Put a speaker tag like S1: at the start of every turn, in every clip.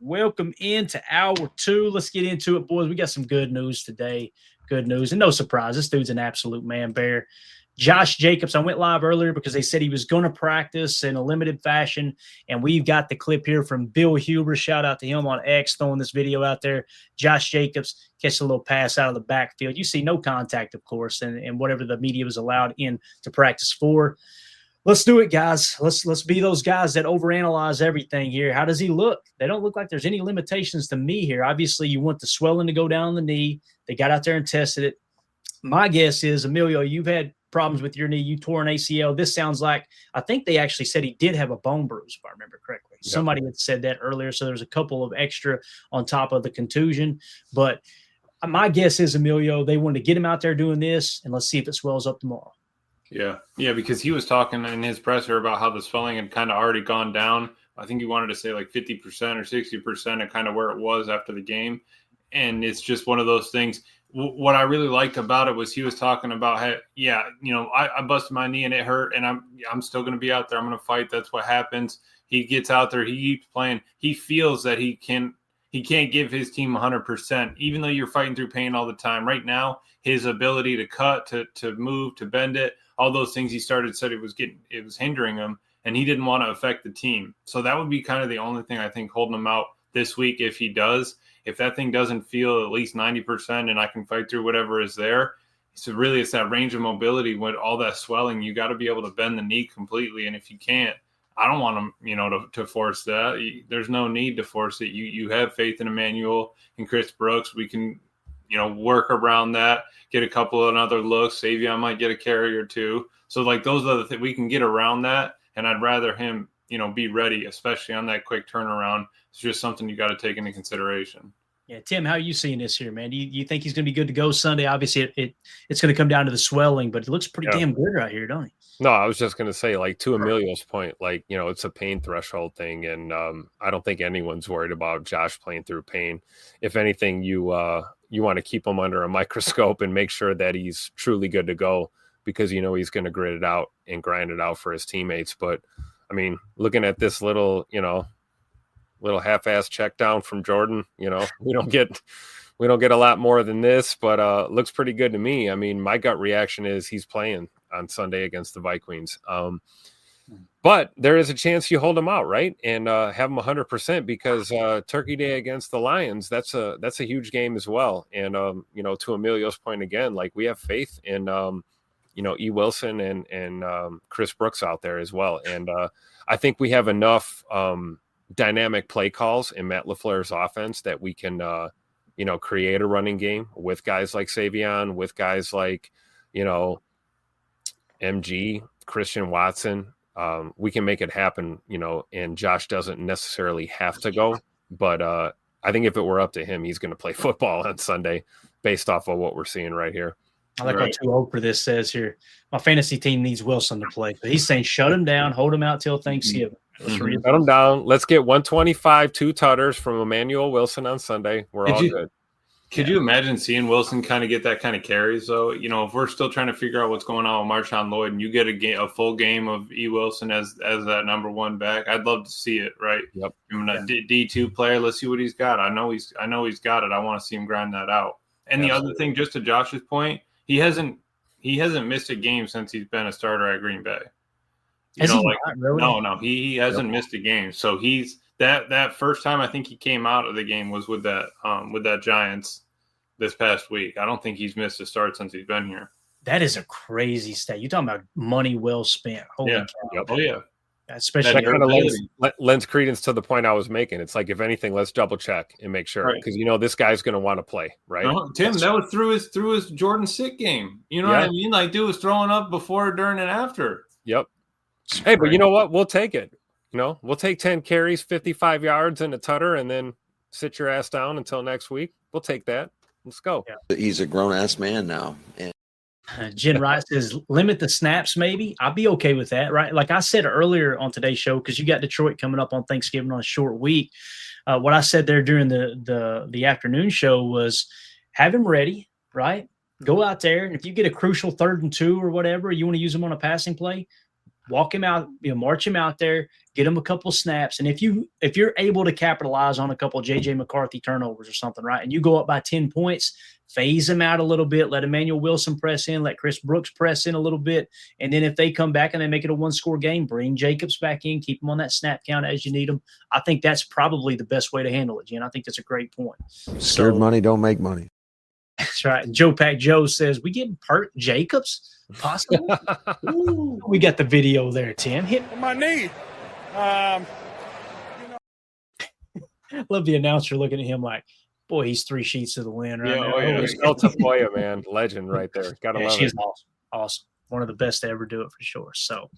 S1: Welcome into hour two. Let's get into it, boys. We got some good news today. Good news. And no surprise, this dude's an absolute man bear. Josh Jacobs, I went live earlier because they said he was going to practice in a limited fashion. And we've got the clip here from Bill Huber. Shout out to him on X throwing this video out there. Josh Jacobs catch a little pass out of the backfield. You see no contact, of course, and whatever the media was allowed in to practice for. Let's do it, guys. Let's be those guys that overanalyze everything here. How does he look? They don't look like there's any limitations to me here. Obviously, you want the swelling to go down the knee. They got out there and tested it. My guess is, Emilio, you've had problems with your knee. You tore an ACL. This sounds like, I think they actually said he did have a bone bruise, if I remember correctly. Yep. Somebody had said that earlier, so there's a couple of extra on top of the contusion. But my guess is, Emilio, they wanted to get him out there doing this, and let's see if it swells up tomorrow.
S2: Yeah, because he was talking in his presser about how the swelling had kind of already gone down. I think he wanted to say like 50% or 60% of kind of where it was after the game. And it's just one of those things. What I really liked about it was he was talking about, hey, yeah, I busted my knee and it hurt, and I'm still going to be out there. I'm going to fight. That's what happens. He gets out there. He keeps playing. He feels that he can't give his team 100%, even though you're fighting through pain all the time. Right now, his ability to cut, to move, to bend it, all those things he said it was hindering him, and he didn't want to affect the team. So that would be kind of the only thing I think holding him out this week if he does. If that thing doesn't feel at least 90% and I can fight through whatever is there, so really it's that range of mobility with all that swelling. You got to be able to bend the knee completely, and if you can't, I don't want him, to force that. There's no need to force it. You have faith in Emmanuel and Chris Brooks. We can, work around that, get a couple of other looks. Savion might get a carry or two. So like those are the things we can get around that. And I'd rather him, be ready, especially on that quick turnaround. It's just something you got to take into consideration.
S1: Yeah, Tim, how are you seeing this here, man? Do you think he's going to be good to go Sunday? Obviously, it's going to come down to the swelling, but it looks pretty damn good right here, don't he?
S3: No, I was just going to say, like, to Emilio's point, like, it's a pain threshold thing, and I don't think anyone's worried about Josh playing through pain. If anything, you want to keep him under a microscope and make sure that he's truly good to go, because he's going to grit it out and grind it out for his teammates. But, I mean, looking at this little half-ass check down from Jordan, we don't get a lot more than this, but looks pretty good to me. I mean, my gut reaction is he's playing on Sunday against the Vikings. But there is a chance you hold him out, right? And have him 100%, because Turkey Day against the Lions, that's a huge game as well. And, to Emilio's point again, like, we have faith in, E. Wilson and Chris Brooks out there as well. And I think we have enough dynamic play calls in Matt LaFleur's offense that we can, create a running game with guys like Savion, with guys like, MG, Christian Watson. We can make it happen, and Josh doesn't necessarily have to go. But I think if it were up to him, he's going to play football on Sunday based off of what we're seeing right here.
S1: I like what Too Old for This says here. My fantasy team needs Wilson to play. But he's saying shut him down, hold him out till Thanksgiving.
S3: Shut him down. Let's get 125, 2 tutters from Emmanuel Wilson on Sunday. We're all good.
S2: Could you imagine seeing Wilson kind of get that kind of carries, though? If we're still trying to figure out what's going on with Marshawn Lloyd, and you get a full game of E. Wilson as that number one back, I'd love to see it. Right?
S3: Yep.
S2: D2 player. Let's see what he's got. I know he's got it. I want to see him grind that out. And the other thing, just to Josh's point, he hasn't missed a game since he's been a starter at Green Bay. No, he hasn't missed a game. So he's. That first time I think he came out of the game was with that Giants this past week. I don't think he's missed a start since he's been here.
S1: That is a crazy stat. You're talking about money well spent. Holy cow.
S2: Yep. Oh yeah.
S1: Especially
S3: that kind of lends credence to the point I was making. It's like, if anything, let's double check and make sure, because this guy's going to want to play, right?
S2: No, Tim, that was through his Jordan sick game. You know what I mean? Like, dude was throwing up before, during, and after.
S3: Yep. Hey, but you know what? We'll take it. We'll take 10 carries, 55 yards, and a tutter, and then sit your ass down until next week. We'll take that. Let's go.
S4: Yeah. He's a grown-ass man now. And
S1: Jen Wright says, limit the snaps maybe. I'd be okay with that, right? Like I said earlier on today's show, because you got Detroit coming up on Thanksgiving on a short week. What I said there during the afternoon show was have him ready, right? Go out there, and if you get a crucial 3rd and 2 or whatever, you want to use him on a passing play, walk him out, march him out there, get him a couple snaps. And if you're able to capitalize on a couple of JJ McCarthy turnovers or something, right, and you go up by 10 points, phase him out a little bit, let Emmanuel Wilson press in, let Chris Brooks press in a little bit. And then if they come back and they make it a 1-score game, bring Jacobs back in, keep him on that snap count as you need him. I think that's probably the best way to handle it, Jen. I think that's a great point.
S4: Scared money don't make money.
S1: That's right. And Joe Pack Joe says, we getting Pert Jacobs? Possible? Ooh, we got the video there, Tim. Hit
S5: my knee.
S1: Love the announcer looking at him like, boy, he's 3 sheets to the wind right now.
S3: El Tapoya, man. Legend right there. Gotta love it.
S1: Awesome. Awesome. One of the best to ever do it for sure. So,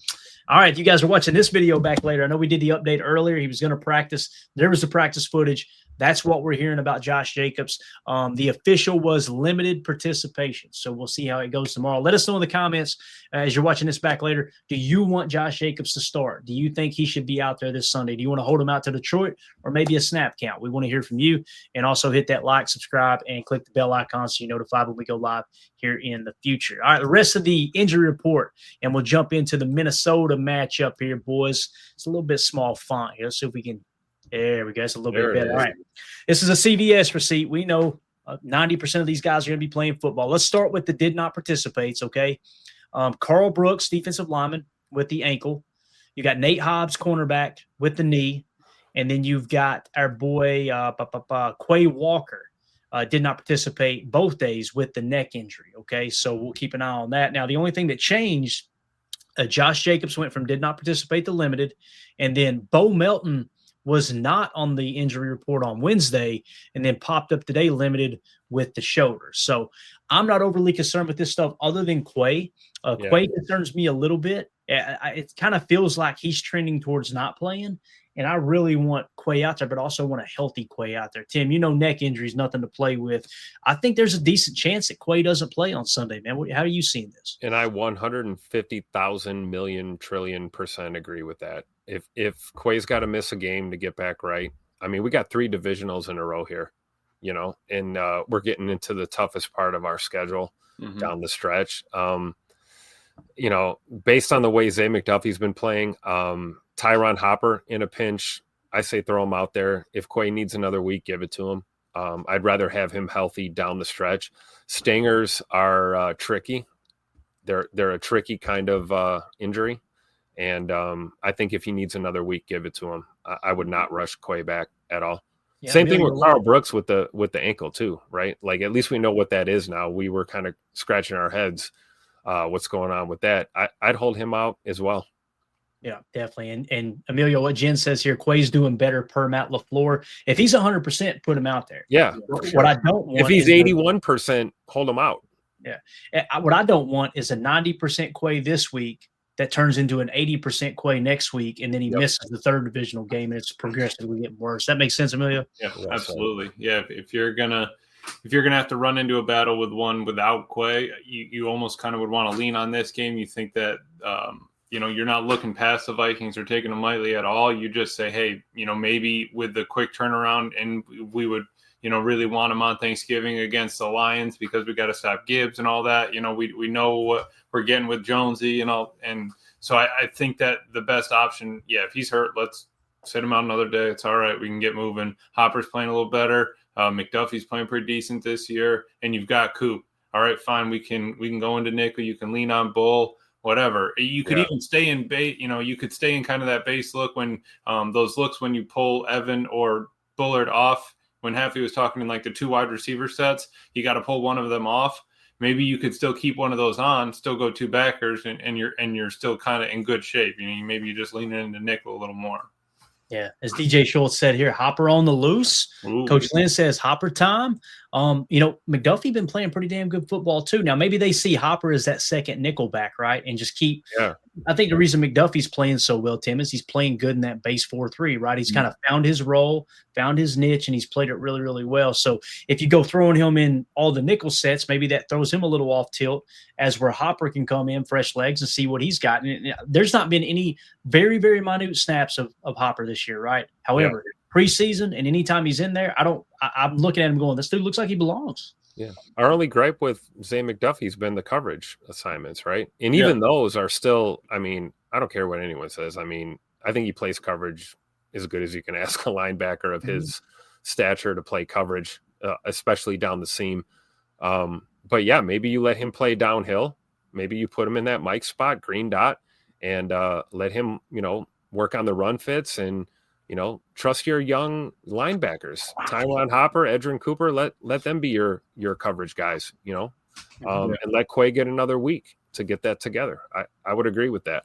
S1: all right, you guys are watching this video back later. I know we did the update earlier. He was going to practice. There was the practice footage. That's what we're hearing about Josh Jacobs. The official was limited participation. So we'll see how it goes tomorrow. Let us know in the comments as you're watching this back later. Do you want Josh Jacobs to start? Do you think he should be out there this Sunday? Do you want to hold him out to Detroit or maybe a snap count? We want to hear from you. And also hit that like, subscribe, and click the bell icon so you're notified when we go live here in the future. All right, the rest of the injury report, and we'll jump into the Minnesota matchup here, boys. It's a little bit small font here. Let's see if we can. There we go. It's a little bit better. All right. This is a CVS receipt. We know 90% of these guys are going to be playing football. Let's start with the did not participates, okay? Carl Brooks, defensive lineman, with the ankle. You got Nate Hobbs, cornerback, with the knee. And then you've got our boy Quay Walker, did not participate both days with the neck injury, okay? So we'll keep an eye on that. Now, the only thing that changed, Josh Jacobs went from did not participate to limited, and then Bo Melton was not on the injury report on Wednesday and then popped up today limited with the shoulder. So I'm not overly concerned with this stuff other than Quay. Quay concerns me a little bit. It kind of feels like he's trending towards not playing, and I really want Quay out there, but also want a healthy Quay out there. Tim, neck injury is nothing to play with. I think there's a decent chance that Quay doesn't play on Sunday, man. How are you seeing this?
S3: And I 150,000 million trillion % agree with that. If Quay's got to miss a game to get back right, I mean, we got 3 divisionals in a row here, and we're getting into the toughest part of our schedule down the stretch. Based on the way Zay McDuffie's been playing, Tyron Hopper in a pinch, I say throw him out there. If Quay needs another week, give it to him. I'd rather have him healthy down the stretch. Stingers are tricky. They're a tricky kind of injury. And I think if he needs another week, give it to him. I would not rush Quay back at all. Yeah, Same thing with Carl Brooks with the ankle too, right? Like at least we know what that is now. We were kind of scratching our heads what's going on with that. I'd hold him out as well.
S1: Yeah, definitely. And Emilio, what Jen says here, Quay's doing better per Matt LaFleur. If he's 100%, put him out there.
S3: Yeah.
S1: What I don't want,
S3: if he's 81%, hold him out.
S1: Yeah. What I don't want is a 90% Quay this week that turns into an 80% Quay next week, and then he misses the third divisional game, and it's progressively getting worse. That makes sense, Emilio?
S2: Yeah, absolutely. Yeah, if you're gonna have to run into a battle with one without Quay, you almost kind of would want to lean on this game. You think that you're not looking past the Vikings or taking them lightly at all. You just say, hey, maybe with the quick turnaround, and we would really want them on Thanksgiving against the Lions because we got to stop Gibbs and all that. We know what we're getting with Jonesy and all. And so I think that the best option, if he's hurt, let's sit him out another day. It's all right. We can get moving. Hopper's playing a little better. McDuffie's playing pretty decent this year. And you've got Coop. All right, fine. We can go into nickel. You can lean on Bull, whatever. You could even stay in bait. You could stay in kind of that base look when those looks when you pull Evan or Bullard off. When Haffey was talking in like the 2 wide receiver sets, you got to pull one of them off. Maybe you could still keep one of those on, still go 2 backers, and you're still kind of in good shape. Maybe you just lean into nickel a little more.
S1: Yeah, as DJ Schultz said here, Hopper on the loose. Ooh. Coach Lynn says Hopper time. McDuffie been playing pretty damn good football too. Now maybe they see Hopper as that second nickel back, right, and just keep. Yeah. I think the reason McDuffie's playing so well, Tim, is he's playing good in that base 4-3, right? He's kind of found his role, found his niche, and he's played it really, really well. So if you go throwing him in all the nickel sets, maybe that throws him a little off tilt, as where Hopper can come in fresh legs and see what he's got. And there's not been any very, very minute snaps of Hopper this year, right? However, preseason and anytime he's in there, I'm looking at him going, this dude looks like he belongs.
S3: Yeah. Our only gripe with Zay McDuffie's been the coverage assignments, right? And even those are still, I don't care what anyone says. I mean, I think he plays coverage as good as you can ask a linebacker of his stature to play coverage, especially down the seam. But yeah, maybe you let him play downhill. Maybe you put him in that Mike spot, green dot, and let him, work on the run fits and, trust your young linebackers, Tywan Hopper, Edrin Cooper, let them be your coverage guys, and let Quay get another week to get that together. I would agree with that.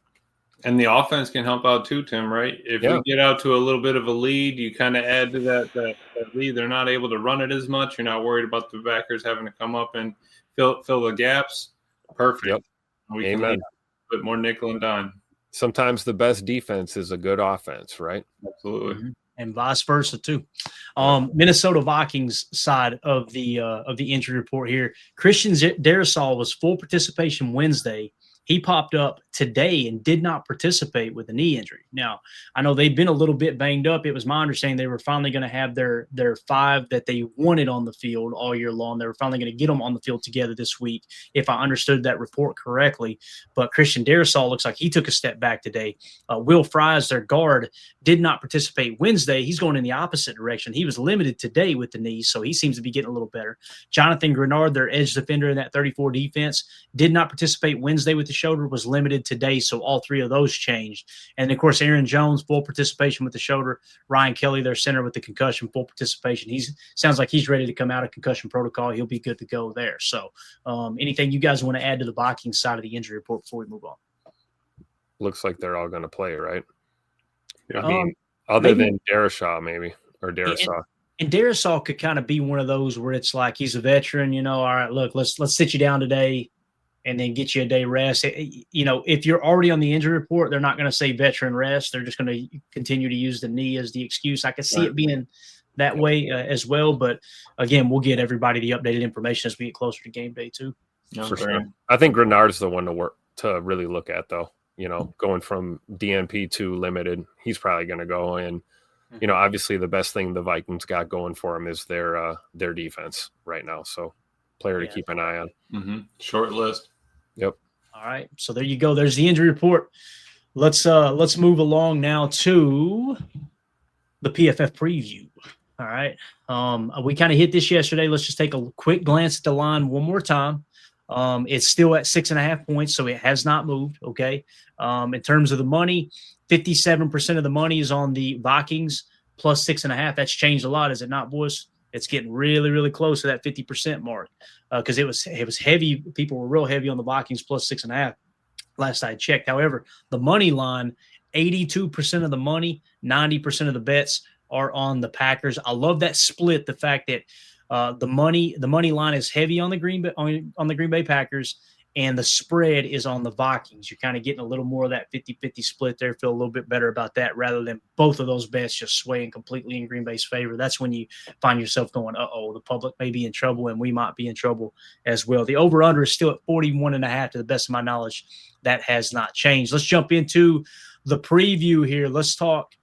S2: And the offense can help out too, Tim, right? If we get out to a little bit of a lead, you kind of add to that lead. They're not able to run it as much. You're not worried about the backers having to come up and fill the gaps. Perfect.
S3: Yep.
S2: We can
S3: Amen.
S2: a bit more nickel and dime.
S3: Sometimes the best defense is a good offense, right?
S2: Absolutely.
S1: Mm-hmm. And vice versa too. Minnesota Vikings side of the injury report here. Christian Darrisaw was full participation Wednesday. He popped up today and did not participate with a knee injury. Now, I know they've been a little bit banged up. It was my understanding they were finally going to have their 5 that they wanted on the field all year long. They were finally going to get them on the field together this week, if I understood that report correctly. But Christian Darrisaw looks like he took a step back today. Will Fries, their guard, did not participate Wednesday. He's going in the opposite direction. He was limited today with the knee, so he seems to be getting a little better. Jonathan Grenard, their edge defender in that 34 defense, did not participate Wednesday with the shoulder, was limited today, so all 3 of those changed. And of course, Aaron Jones, full participation with the shoulder. Ryan Kelly, their center, with the concussion, full participation. Sounds like he's ready to come out of concussion protocol. He'll be good to go there. So anything you guys want to add to the Vikings side of the injury report before we move on?
S3: Looks like they're all going to play, right?
S2: Yeah.
S3: I mean, other than Darrisaw, maybe, or Darrisaw.
S1: And Darrisaw could kind of be one of those where it's like he's a veteran, all right, look, let's sit you down today and then get you a day rest. If you're already on the injury report, they're not going to say veteran rest. They're just going to continue to use the knee as the excuse. I can see it being that way as well. But again, we'll get everybody the updated information as we get closer to game day too.
S3: For sure. I think Grenard's the one to really look at, though. Going from DNP to limited, he's probably going to go in. Obviously the best thing the Vikings got going for him is their defense right now. So player to keep an eye on.
S2: Mm-hmm. Short list.
S3: Yep.
S1: All right. So there you go. There's the injury report. Let's move along now to the PFF preview. All right. We kind of hit this yesterday. Let's just take a quick glance at the line one more time. It's still at 6.5 points, so it has not moved. Okay. In terms of the money, 57% of the money is on the Vikings plus 6.5. That's changed a lot, is it not, boys? It's getting really, really close to that 50% mark because it was heavy. People were real heavy on the Vikings plus 6.5 last I checked. However, the money line, 82% of the money, 90% of the bets are on the Packers. I love that split. The fact that the money line is heavy on the Green Bay Packers, and the spread is on the Vikings. You're kind of getting a little more of that 50-50 split there. Feel a little bit better about that rather than both of those bets just swaying completely in Green Bay's favor. That's when you find yourself going, the public may be in trouble and we might be in trouble as well. The over-under is still at 41.5 to the best of my knowledge. That has not changed. Let's jump into the preview here. Let's talk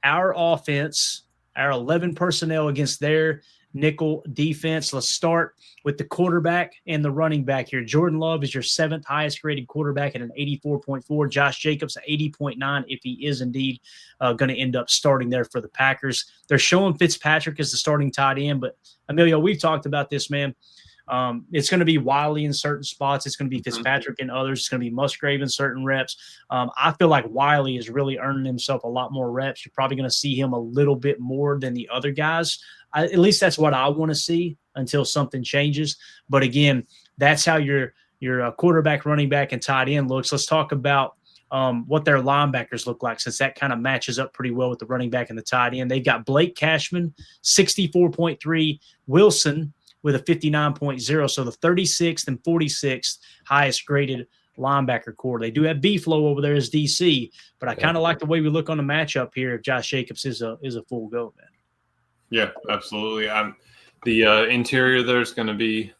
S1: our offense, our 11 personnel against their nickel defense. Let's start with the quarterback and the running back here. Jordan Love is your 7th highest graded quarterback at an 84.4. Josh Jacobs at 80.9 if he is indeed going to end up starting there for the Packers. They're showing Fitzpatrick as the starting tight end, but Emilio, we've talked about this, man. It's going to be Wiley in certain spots. It's going to be Fitzpatrick in others. It's going to be Musgrave in certain reps. I feel like Wiley is really earning himself a lot more reps. You're probably going to see him a little bit more than the other guys. At least that's what I want to see until something changes. But again, that's how your quarterback, running back, and tight end looks. Let's talk about what their linebackers look like, since that kind of matches up pretty well with the running back and the tight end. They've got Blake Cashman, 64.3, Wilson with a 59.0, so the 36th and 46th highest graded linebacker core. They do have B-Flow over there as DC, but I kind of like the way we look on the matchup here if Josh Jacobs is a full go, man.
S2: Yeah, absolutely. The interior there's going to be,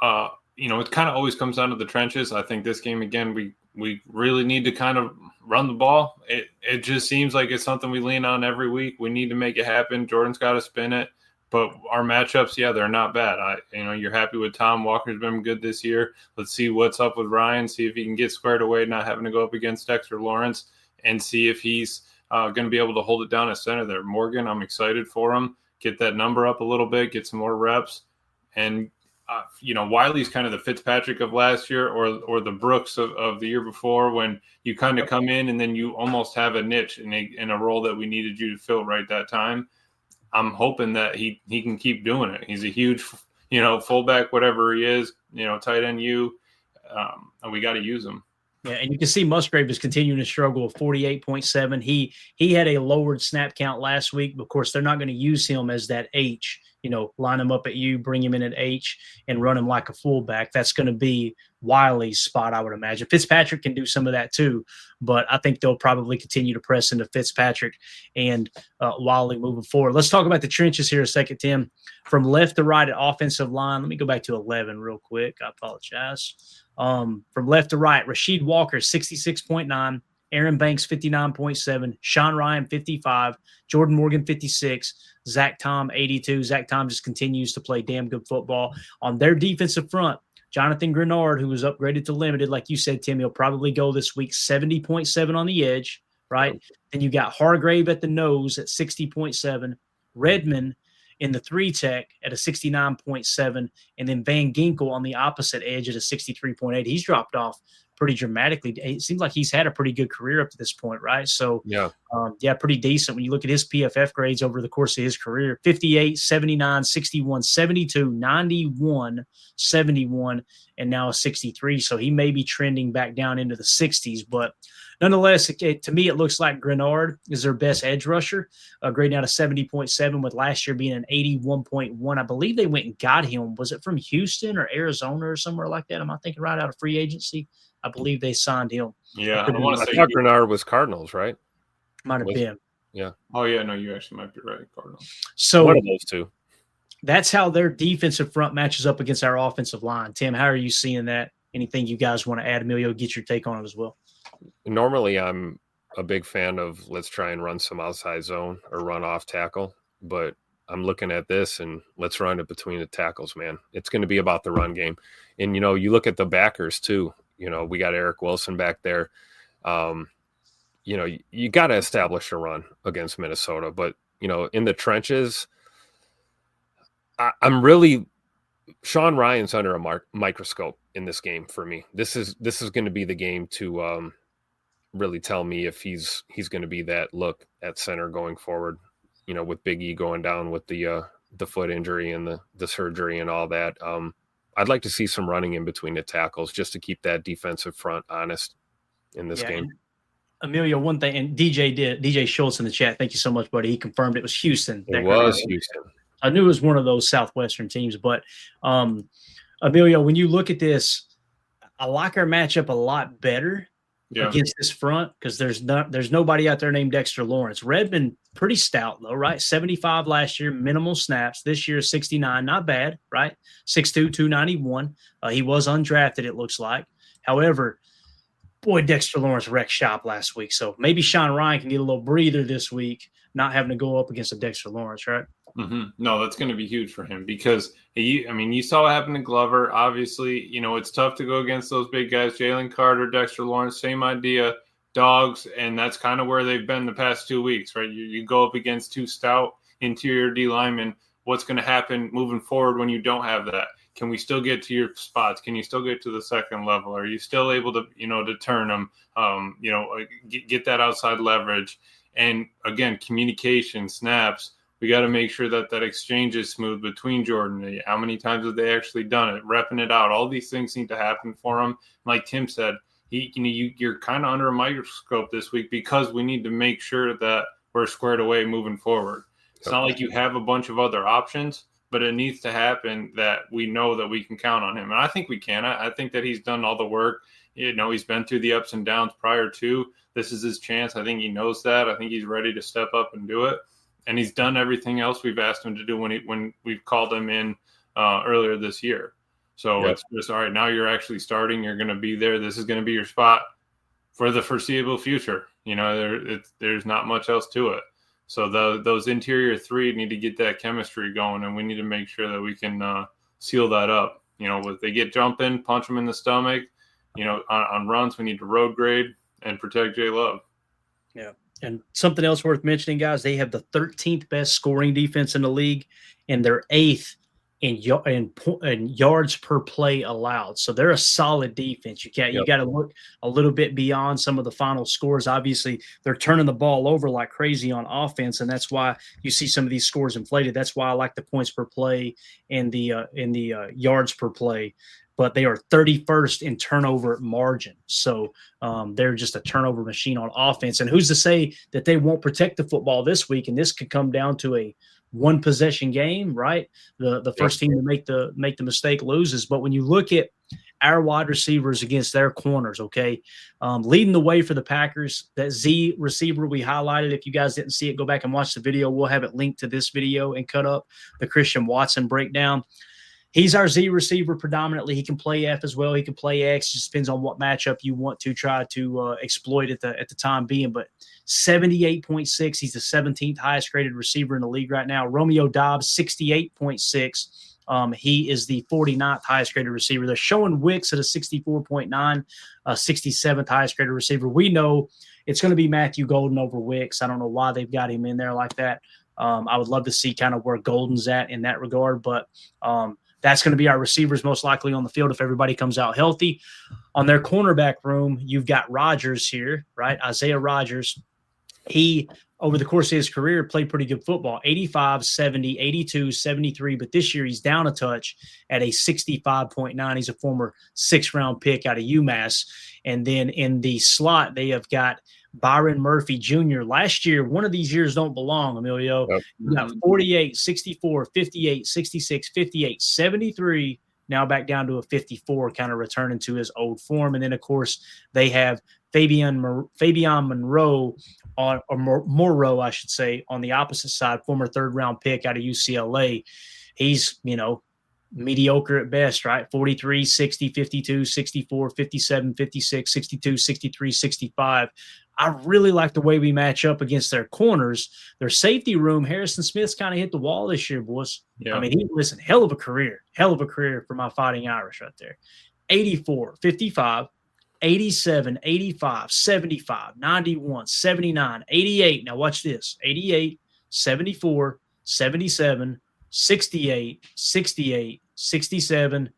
S2: it kind of always comes down to the trenches. I think this game, again, we really need to kind of run the ball. It just seems like it's something we lean on every week. We need to make it happen. Jordan's got to spin it. But our matchups, yeah, they're not bad. You're happy with Tom. Walker's been good this year. Let's see what's up with Ryan, see if he can get squared away, not having to go up against Dexter Lawrence, and see if he's going to be able to hold it down at center there. Morgan, I'm excited for him. Get that number up a little bit, get some more reps. And, Wiley's kind of the Fitzpatrick of last year or the Brooks of the year before, when you kind of come in and then you almost have a niche in a role that we needed you to fill right that time. I'm hoping that he can keep doing it. He's a huge, fullback, whatever he is, tight end and we got to use him.
S1: Yeah, and you can see Musgrave is continuing to struggle with 48.7. He had a lowered snap count last week. Of course, they're not going to use him as that H, line him up at you, bring him in at H, and run him like a fullback. That's going to be Wiley's spot, I would imagine. Fitzpatrick can do some of that too, but I think they'll probably continue to press into Fitzpatrick and Wiley moving forward. Let's talk about the trenches here a second, Tim. From left to right at offensive line, let me go back to 11 real quick. I apologize. From left to right, Rasheed Walker, 66.9, Aaron Banks, 59.7, Sean Ryan, 55, Jordan Morgan, 56, Zach Tom, 82. Zach Tom just continues to play damn good football. On their defensive front, Jonathan Grenard, who was upgraded to limited, like you said, Tim, he'll probably go this week, 70.7 on the edge, right? Then you got Hargrave at the nose at 60.7, Redmond in the 3-tech at a 69.7, and then Van Ginkel on the opposite edge at a 63.8. He's dropped off pretty dramatically. It seems like he's had a pretty good career up to this point, right? So, pretty decent when you look at his PFF grades over the course of his career. 58, 79, 61, 72, 91, 71, and now a 63. So he may be trending back down into the 60s, but nonetheless, to me, it looks like Grenard is their best edge rusher, grading out a 70.7 with last year being an 81.1. I believe they went and got him. Was it from Houston or Arizona or somewhere like that? Am I thinking right out of free agency? I believe they signed him.
S2: Yeah, I want to say
S3: Grenard was Cardinals, right?
S1: Might have been.
S3: Yeah.
S2: Oh, yeah, no, you actually might be right, Cardinals.
S1: So
S3: one of those two.
S1: That's how their defensive front matches up against our offensive line. Tim, how are you seeing that? Anything you guys want to add? Emilio, get your take on it as well.
S3: Normally, I'm a big fan of let's try and run some outside zone or run off tackle, but I'm looking at this and let's run it between the tackles, man. It's going to be about the run game. And, you look at the backers too. We got Eric Wilson back there. You got to establish a run against Minnesota, but, in the trenches, I'm really Sean Ryan's under a microscope in this game for me. This is going to be the game to really tell me if he's going to be that look at center going forward, with Big E going down with the foot injury and the surgery and all that. I'd like to see some running in between the tackles just to keep that defensive front honest in this game.
S1: Emilio, one thing, and DJ Schultz in the chat, thank you so much, buddy. He confirmed it was Houston.
S3: It was Houston.
S1: I knew it was one of those Southwestern teams, but Emilio, when you look at this, I like our matchup a lot better against this front because there's nobody out there named Dexter Lawrence. Redmond, pretty stout though, right? 75 last year, minimal snaps. This year, 69, not bad, right? 6'2", 291. He was undrafted, it looks like. However, boy, Dexter Lawrence wrecked shop last week. So maybe Sean Ryan can get a little breather this week, not having to go up against a Dexter Lawrence, right?
S2: Mm-hmm. No, that's going to be huge for him because, you saw what happened to Glover. Obviously, it's tough to go against those big guys. Jalen Carter, Dexter Lawrence, same idea, dogs, and that's kind of where they've been the past 2 weeks, right? You go up against two stout interior D linemen. What's going to happen moving forward when you don't have that? Can we still get to your spots? Can you still get to the second level? Are you still able to, to turn them, get that outside leverage? And again, communication, snaps. We got to make sure that exchange is smooth between Jordan. How many times have they actually done it? Repping it out. All these things need to happen for him. Like Tim said, you're kind of under a microscope this week because we need to make sure that we're squared away moving forward. It's not like you have a bunch of other options, but it needs to happen that we know that we can count on him. And I think we can. I think that he's done all the work. He's been through the ups and downs prior to. This is his chance. I think he knows that. I think he's ready to step up and do it. And he's done everything else we've asked him to do when we've called him in earlier this year. So It's just, all right, now you're actually starting. You're going to be there. This is going to be your spot for the foreseeable future. There's not much else to it. So those interior three need to get that chemistry going, and we need to make sure that we can seal that up. If they get jumping, punch them in the stomach. On runs, we need to road grade and protect J Love.
S1: Yeah. And something else worth mentioning, guys, they have the 13th best scoring defense in the league, and they're 8th in yards per play allowed. So they're a solid defense. You got to look a little bit beyond some of the final scores. Obviously, they're turning the ball over like crazy on offense, and that's why you see some of these scores inflated. That's why I like the points per play and the yards per play. But they are 31st in turnover margin. So they're just a turnover machine on offense. And who's to say that they won't protect the football this week? And this could come down to a one possession game, right? The first team to make the mistake loses. But when you look at our wide receivers against their corners, okay, leading the way for the Packers, that Z receiver we highlighted. If you guys didn't see it, go back and watch the video. We'll have it linked to this video and cut up the Christian Watson breakdown. He's our Z receiver predominantly. He can play F as well. He can play X. Just depends on what matchup you want to try to exploit at the time being. But 78.6, he's the 17th highest graded receiver in the league right now. Romeo Dobbs, 68.6. He is the 49th highest graded receiver. They're showing Wicks at a 64.9, 67th highest graded receiver. We know it's going to be Matthew Golden over Wicks. I don't know why they've got him in there like that. I would love to see kind of where Golden's at in that regard, but that's going to be our receivers most likely on the field if everybody comes out healthy. On their cornerback room, you've got Rodgers here, right? Isaiah Rodgers. He, over the course of his career, played pretty good football, 85, 70, 82, 73. But this year he's down a touch at a 65.9. He's a former 6th-round pick out of UMass. And then in the slot, they have got Byron Murphy Jr. Last year, one of these years don't belong, Emilio.
S3: Yep.
S1: You got 48, 64, 58, 66, 58, 73, now back down to a 54, kind of returning to his old form. And then, of course, they have Fabian Monroe, Moreau, I should say, on the opposite side, former 3rd-round pick out of UCLA. He's, mediocre at best, right? 43, 60, 52, 64, 57, 56, 62, 63, 65. I really like the way we match up against their corners. Their safety room, Harrison Smith's kind of hit the wall this year, boys. Yeah. I mean, hell of a career for my Fighting Irish right there. 84, 55, 87, 85, 75, 91, 79, 88. Now watch this. 88, 74, 77, 68, 68, 67,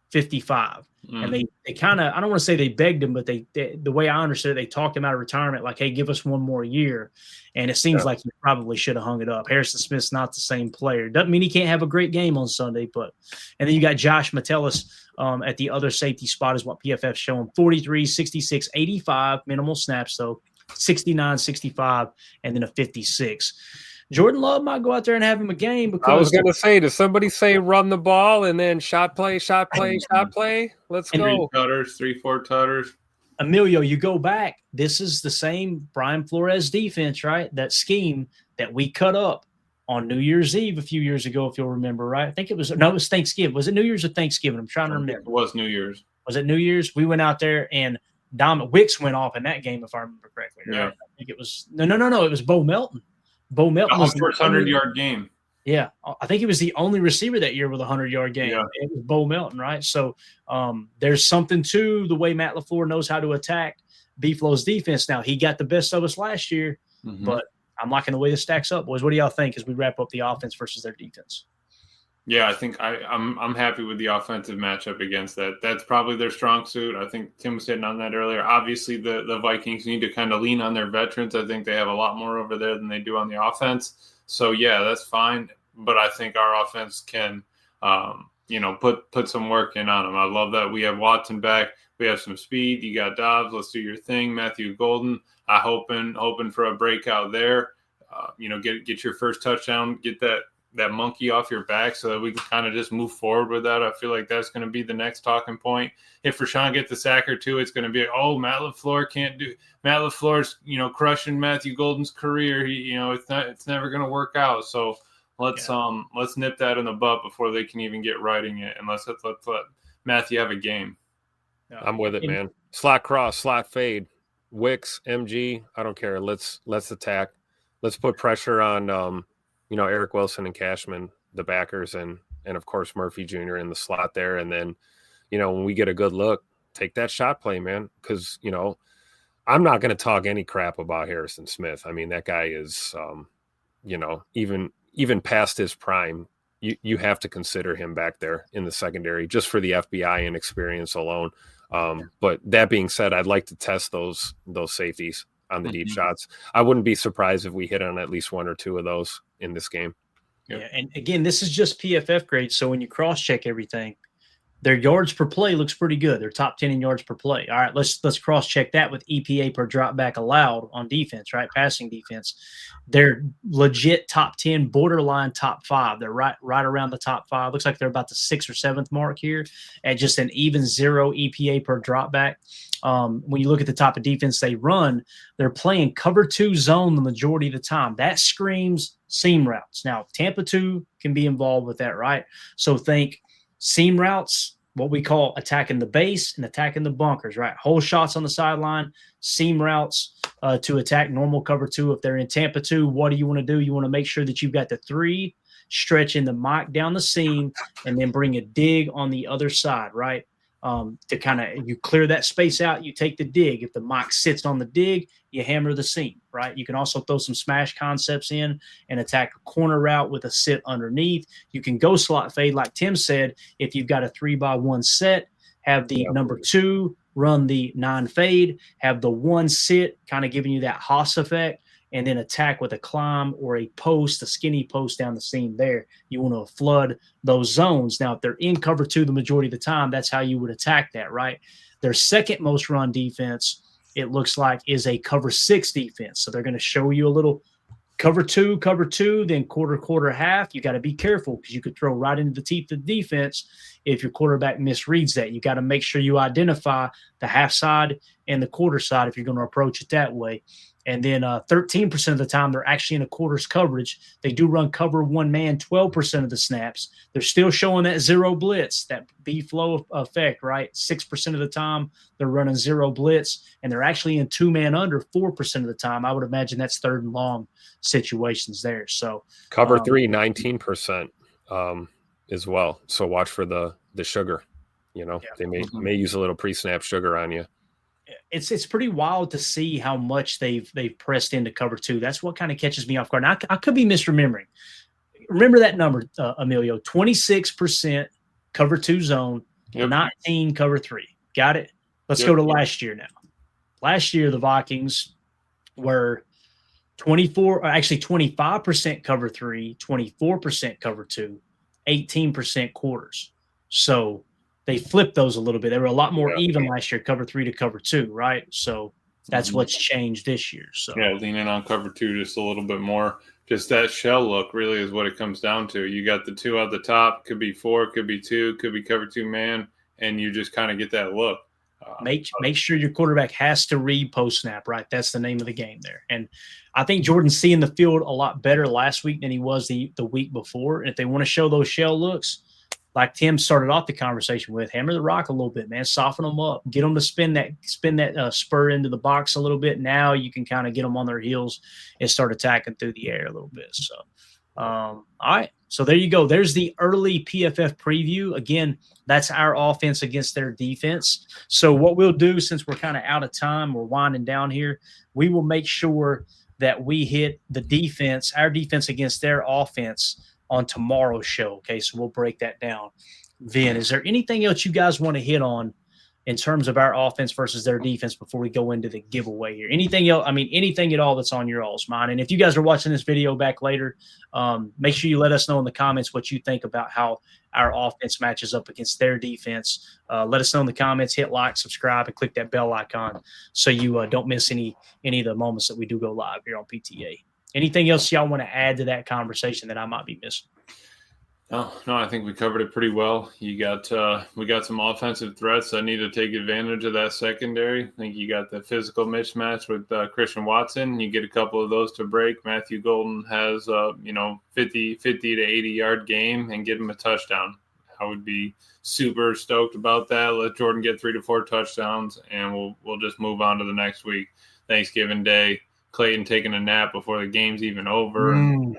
S1: 55. And they kind of, I don't want to say they begged him, but they the way I understood it, they talked him out of retirement, like, hey, give us one more year. And it seems like he probably should have hung it up. Harrison Smith's not the same player. Doesn't mean he can't have a great game on Sunday, but and then you got Josh Metellus at the other safety spot is what PFF's showing. 43, 66, 85, minimal snaps, though, 69, 65, and then a 56. Jordan Love might go out there and have him a game because
S3: I was going to say, does somebody say run the ball and then shot play, shot play, shot play? Let's go.
S2: 3-4 tutters.
S1: Emilio, you go back. This is the same Brian Flores defense, right? That scheme that we cut up on New Year's Eve a few years ago, if you'll remember, right? I think it was Thanksgiving. Was it New Year's or Thanksgiving? I'm trying to remember.
S2: It was New Year's.
S1: Was it New Year's? We went out there and Wicks went off in that game, if I remember correctly. Right?
S2: Yeah.
S1: I think it was no. It was Bo Melton. Bo Melton was
S2: the first 100-yard game.
S1: Yeah, I think he was the only receiver that year with a 100-yard game. Yeah. It was Bo Melton, right? So there's something to the way Matt LaFleur knows how to attack B-Flow's defense. Now, he got the best of us last year, but I'm liking the way this stacks up, boys. What do y'all think as we wrap up the offense versus their defense?
S2: Yeah, I think I'm happy with the offensive matchup against that. That's probably their strong suit. I think Tim was hitting on that earlier. Obviously, the Vikings need to kind of lean on their veterans. I think they have a lot more over there than they do on the offense. So, yeah, that's fine. But I think our offense can, put some work in on them. I love that we have Watson back. We have some speed. You got Dobbs. Let's do your thing. Matthew Golden. I hoping for a breakout there. Get your first touchdown. Get that monkey off your back so that we can kind of just move forward with that. I feel like that's going to be the next talking point. If Rashawn gets the sack or two, it's going to be, Matt LaFleur can't do – Matt LaFleur's, crushing Matthew Golden's career. It's never going to work out. So let's nip that in the butt before they can even get writing it, and let's let Matthew have a game.
S3: I'm with it, man. Slot cross, slot fade, Wicks, MG, I don't care. Let's attack. let's put pressure on, Eric Wilson and Cashman, the backers, and of course Murphy Jr. in the slot there. And then, when we get a good look, take that shot play, man. Because, I'm not going to talk any crap about Harrison Smith. I mean, that guy is, even past his prime, you have to consider him back there in the secondary just for the FBI and experience alone. But that being said, I'd like to test those safeties on the deep shots. I wouldn't be surprised if we hit on at least one or two of those in this game.
S1: Yeah, and again, this is just PFF grades. So when you cross-check everything, their yards per play looks pretty good. They're top 10 in yards per play. All right, let's cross-check that with EPA per drop back allowed on defense, right? Passing defense. They're legit top 10, borderline top 5. They're right around the top 5. Looks like they're about the 6th or 7th mark here at just an even 0 EPA per drop back. When you look at the type of defense they run, they're playing cover 2 zone the majority of the time. That screams seam routes. Now, Tampa 2 can be involved with that, right? So think seam routes, what we call attacking the base and attacking the bunkers, right? Hole shots on the sideline, seam routes to attack normal cover 2. If they're in Tampa 2, what do you want to do? You want to make sure that you've got the 3 stretching the mic down the seam and then bring a dig on the other side, right? To kind of, you clear that space out, you take the dig. If the mic sits on the dig, you hammer the seam, right? You can also throw some smash concepts in and attack a corner route with a sit underneath. You can go slot fade, like Tim said, if you've got a 3-by-1 set, have the number 2 run the 9 fade, have the 1 sit, kind of giving you that Haas effect, and then attack with a climb or a post, a skinny post down the seam there. You want to flood those zones. Now, if they're in cover 2 the majority of the time, that's how you would attack that, right? Their second most run defense, it looks like, is a cover 6 defense. So they're going to show you a little cover 2, then quarter, half. You got to be careful because you could throw right into the teeth of the defense if your quarterback misreads that. You got to make sure you identify the half side and the quarter side if you're going to approach it that way. And then 13% of the time, they're actually in a quarters coverage. They do run cover 1 man 12% of the snaps. They're still showing that 0 blitz, that B-flow effect, right? 6% of the time, they're running 0 blitz, and they're actually in 2-man under 4% of the time. I would imagine that's 3rd and long situations there. So
S3: cover 3, 19% as well. So watch for the sugar. They may use a little pre-snap sugar on you.
S1: It's pretty wild to see how much they've pressed into cover 2. That's what kind of catches me off guard. Now, I could be misremembering. Remember that number, Emilio, 26% cover 2 zone, 19 cover 3. Got it? Let's go to last year now. Last year, the Vikings were 25% cover 3, 24% cover 2, 18% quarters. So they flipped those a little bit. They were a lot more even last year, cover 3 to cover 2, right? So that's what's changed this year. So
S2: leaning on cover 2 just a little bit more. Just that shell look really is what it comes down to. You got the 2 at the top, could be 4, could be 2, could be cover 2 man, and you just kind of get that look.
S1: Make sure your quarterback has to read post snap, right? That's the name of the game there. And I think Jordan's seeing the field a lot better last week than he was the week before. And if they want to show those shell looks, like Tim started off the conversation with, hammer the rock a little bit, man. Soften them up. Get them to spin that spur into the box a little bit. Now you can kind of get them on their heels and start attacking through the air a little bit. So, all right. So there you go. There's the early PFF preview. Again, that's our offense against their defense. So what we'll do, since we're kind of out of time, we're winding down here, we will make sure that we hit the defense, our defense against their offense on tomorrow's show. Okay, so we'll break that down. Then, is there anything else you guys want to hit on in terms of our offense versus their defense before we go into the giveaway here? Anything else? I mean, anything at all that's on your all's mind. And if you guys are watching this video back later, make sure you let us know in the comments what you think about how our offense matches up against their defense. Let us know in the comments. Hit like, subscribe, and click that bell icon so you don't miss any of the moments that we do go live here on PTA. Anything else y'all want to add to that conversation that I might be missing?
S2: No, I think we covered it pretty well. We got some offensive threats that need to take advantage of that secondary. I think you got the physical mismatch with Christian Watson. You get a couple of those to break. Matthew Golden has 50 to 80-yard game and get him a touchdown. I would be super stoked about that. Let Jordan get 3 to 4 touchdowns, and we'll just move on to the next week. Thanksgiving Day. Clayton taking a nap before the game's even over. And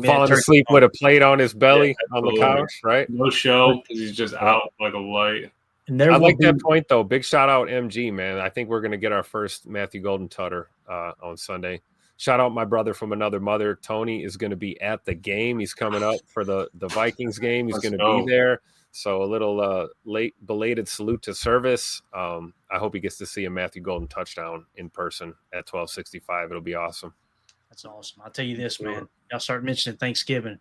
S3: falling asleep with a plate on his belly on the couch, right?
S2: No show because he's just out like a light.
S3: And I like that point, though. Big shout out MG, man. I think we're going to get our first Matthew Golden Tutter on Sunday. Shout out my brother from another mother. Tony is going to be at the game. He's coming up for the Vikings game. He's going to be there. So a little late belated salute to service. I hope he gets to see a Matthew Golden touchdown in person at 1265. It'll be awesome.
S1: That's awesome. I'll tell you this, man. Y'all start mentioning Thanksgiving.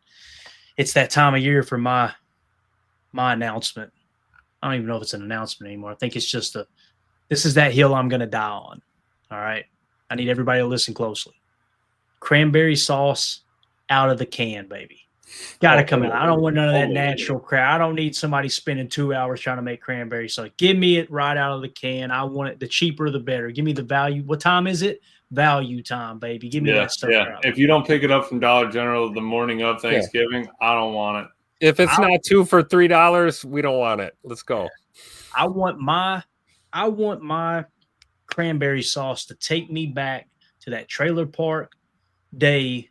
S1: It's that time of year for my announcement. I don't even know if it's an announcement anymore. I think it's just this is that hill I'm going to die on. All right. I need everybody to listen closely. Cranberry sauce out of the can, baby. Got to come out. I don't want none of that natural crap. I don't need somebody spending 2 hours trying to make cranberry sauce. Give me it right out of the can. I want it. The cheaper, the better. Give me the value. What time is it? Value time, baby. Give me that stuff.
S2: Yeah. If you don't pick it up from Dollar General the morning of Thanksgiving, I don't want it.
S3: If it's not 2 for $3, we don't want it. Let's go.
S1: I want my cranberry sauce to take me back to that trailer park day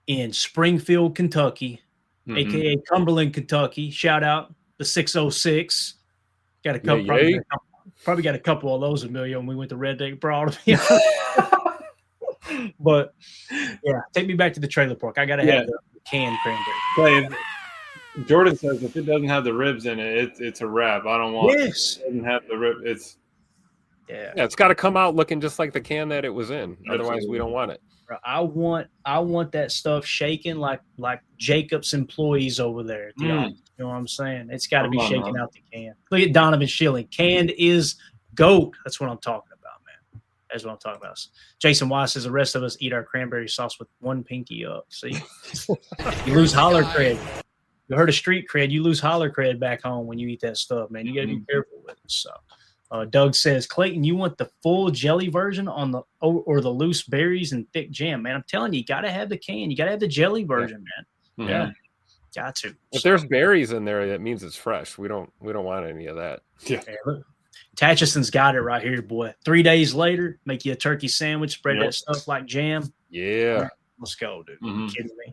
S1: in Springfield, Kentucky, aka Cumberland, Kentucky. Shout out the 606. Got a couple, probably got a couple of those, Emilio, when we went to Red Deck Broad. But yeah, take me back to the trailer park. I gotta have the canned cranberry.
S2: Jordan says if it doesn't have the ribs in it, it's a wrap. I don't want it. It doesn't have the rib. It's
S3: it's got to come out looking just like the can that it was in. Otherwise, we don't want it.
S1: I want that stuff shaking like Jacob's employees over there at the office. You know what I'm saying? It's got to be shaking out the can. Look at Donovan Schilling. Canned is GOAT. That's what I'm talking about, man. That's what I'm talking about. Jason Wise says the rest of us eat our cranberry sauce with one pinky up. See, you lose holler cred. You heard of street cred. You lose holler cred back home when you eat that stuff, man. You got to be careful with it. So. Doug says, Clayton, you want the full jelly version on the or the loose berries and thick jam, man. I'm telling you got to have the can. You got to have the jelly version, man. Yeah, got to.
S3: If there's berries in there, that means it's fresh. We don't want any of that.
S1: Yeah. Tatchison's got it right here, boy. 3 days later, make you a turkey sandwich, spread that stuff like jam.
S3: Yeah,
S1: right, let's go, dude. You kidding me?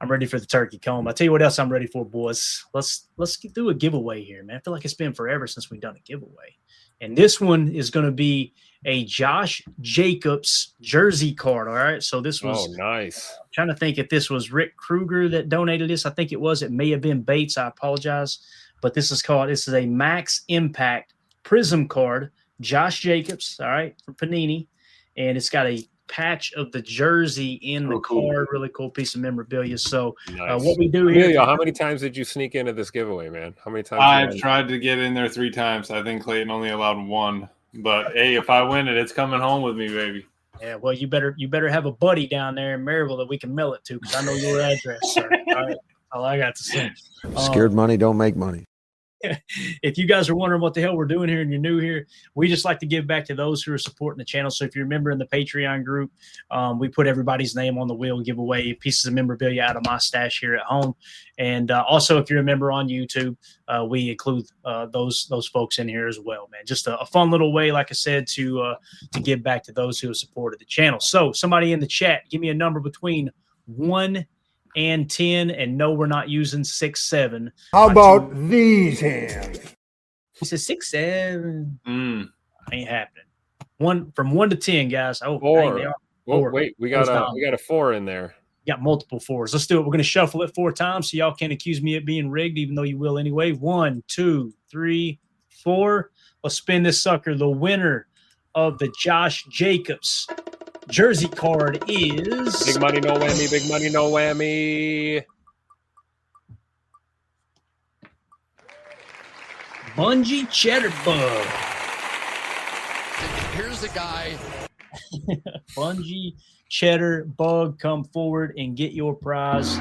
S1: I'm ready for the turkey comb. I'll tell you what else I'm ready for, boys. Let's do a giveaway here, man. I feel like it's been forever since we've done a giveaway. And this one is going to be a Josh Jacobs jersey card, all right? So this was
S3: nice.
S1: I'm trying to think if this was Rick Kruger that donated this. I think it was. It may have been Bates. I apologize. But this is a Max Impact Prism card, Josh Jacobs, all right, from Panini. And it's got a patch of the jersey in the card. Really cool piece of memorabilia. So what we do here.
S3: Emilio, how many times did you sneak into this giveaway, man? How many times?
S2: I've tried to get in there 3 times. I think Clayton only allowed 1. But hey, if I win it, it's coming home with me, baby.
S1: Yeah, well, you better have a buddy down there in Maryville that we can mail it to because I know your address, sir. All right. All I got to say.
S4: Scared money don't make money.
S1: If you guys are wondering what the hell we're doing here and you're new here, we just like to give back to those who are supporting the channel. So if you're a member in the Patreon group, we put everybody's name on the wheel and give away pieces of memorabilia out of my stash here at home. And also, if you're a member on YouTube, we include those folks in here as well, man. Just a fun little way, like I said, to give back to those who have supported the channel. So somebody in the chat, give me a number between 1 and 10, and no, we're not using 6, 7.
S5: How about these hands?
S1: He says 6, 7. Ain't happening. From 1 to 10, guys. Oh,
S3: 4. Wait, we got a 4 in there.
S1: Got multiple 4s. Let's do it. We're going to shuffle it 4 times so y'all can't accuse me of being rigged, even though you will anyway. 1, 2, 3, 4. Let's spin this sucker. The winner of the Josh Jacobs jersey card is
S3: big money, no whammy. Big money, no whammy.
S1: Bungie Cheddar Bug.
S6: Here's the guy.
S1: Bungie Cheddar Bug, come forward and get your prize.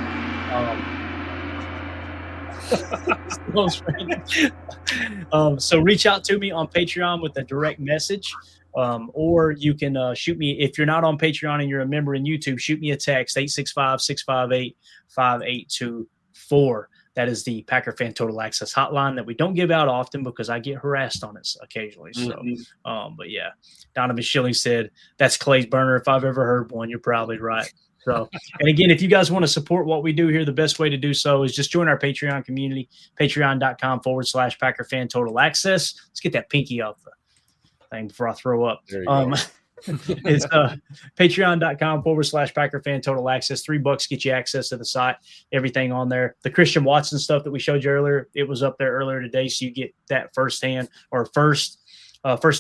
S1: So reach out to me on Patreon with a direct message. Or you can shoot me, if you're not on Patreon and you're a member in YouTube, shoot me a text, 865-658-5824. That is the Packer Fan Total Access hotline that we don't give out often because I get harassed on it occasionally. So, but yeah, Donovan Schilling said, that's Clay's burner. If I've ever heard one, you're probably right. So, and again, if you guys want to support what we do here, the best way to do so is just join our Patreon community, patreon.com/Packer Fan Total Access. Let's get that pinky off the thing before I throw up.
S3: There you go.
S1: It's patreon.com/Packer Fan Total Access. $3 get you access to the site, everything on there. The Christian Watson stuff that we showed you earlier, it was up there earlier today, so you get that firsthand or first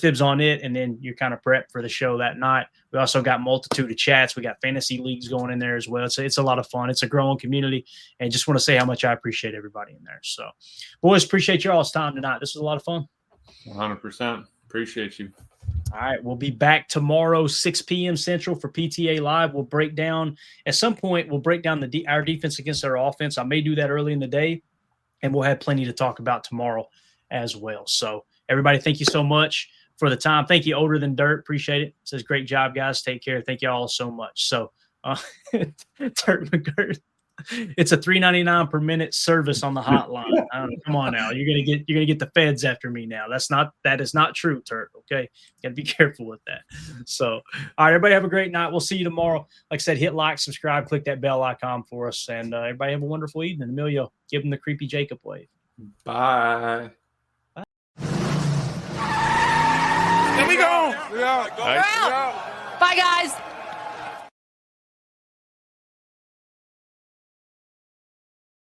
S1: dibs on it, and then you're kind of prepped for the show that night. We also got multitude of chats. We got fantasy leagues going in there as well. So it's a lot of fun. It's a growing community, and just want to say how much I appreciate everybody in there. So, boys, appreciate y'all's time tonight. This was a lot of fun.
S2: 100%. Appreciate you.
S1: All right, we'll be back tomorrow, 6 p.m. Central for PTA Live. We'll break down at some point. We'll break down our defense against our offense. I may do that early in the day, and we'll have plenty to talk about tomorrow as well. So, everybody, thank you so much for the time. Thank you, Older Than Dirt. Appreciate it. Says great job, guys. Take care. Thank you all so much. So, Dirt McGirt. It's a $3.99 per minute service on the hotline. Come on now, you're gonna get the feds after me now. That is not true, Turt. Okay, gotta be careful with that. So, all right, everybody have a great night. We'll see you tomorrow. Like I said, hit like, subscribe, click that bell icon for us, and everybody have a wonderful evening. Emilio, give him the creepy Jacob wave.
S2: Bye.
S6: Here we go.
S3: Nice.
S6: Bye, guys.